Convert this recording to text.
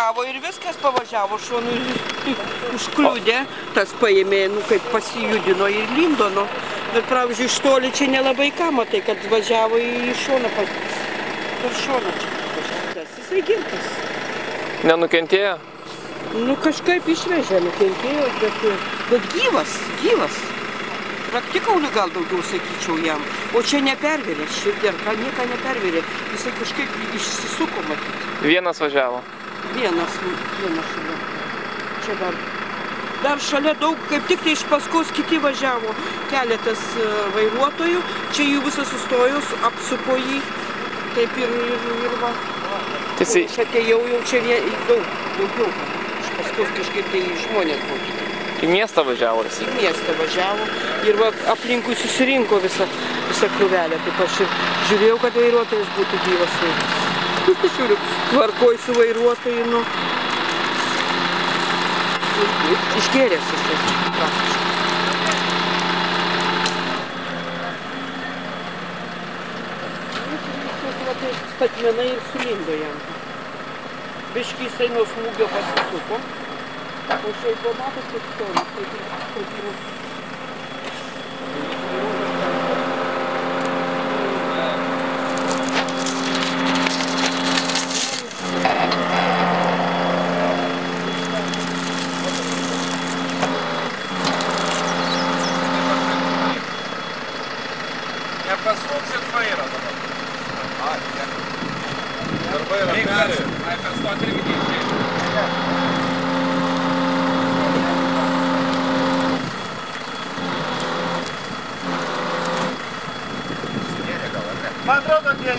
Ir viskas pavažiavo, šonu užkliūdė, tas paėmė, kaip pasijudino ir lindo. Bet, pavyzdžiui, iš toli čia nelabai ką matai, kad važiavo į šoną, per šoną čia važiavęs. Jisai girtas. Nenukentėjo? Kažkaip išvežė, nukentėjo, bet gyvas. Praktikaulį gal daugiau sakyčiau jam, o čia nepervėrė, širdį ar ką, nieko nepervėrė. Jisai kažkaip išsisuko matyti. Vienas važiavo? Vienas šalia. Čia dar šalia daug, kaip tik tai iš paskos kiti važiavo. Keletas vairuotojų, čia jų visas sustojo, apsupo jį, taip ir va. Aš atėjau jau čia daugiau. Iš paskos kažkaip tai žmonės buvo. Į miestą važiavo? Į miestą važiavo ir va, aplinkui susirinko visa krūvelė. Taip aš ir žiūrėjau, kad vairuotojas būtų gyvas. Žiūriu, tvarkoj su vairuotoju, išgėręs jisai praktiškai. Statmenai ir sulindo jam. Biškį jisai nuo smūgio pasisuko. O šiaip buvo matos, kaip stovi, taip yra. Nepasuksit vairą dabar. Darbai yra perėjai. Per stoti irgi neišėjai. Man atrodo, tie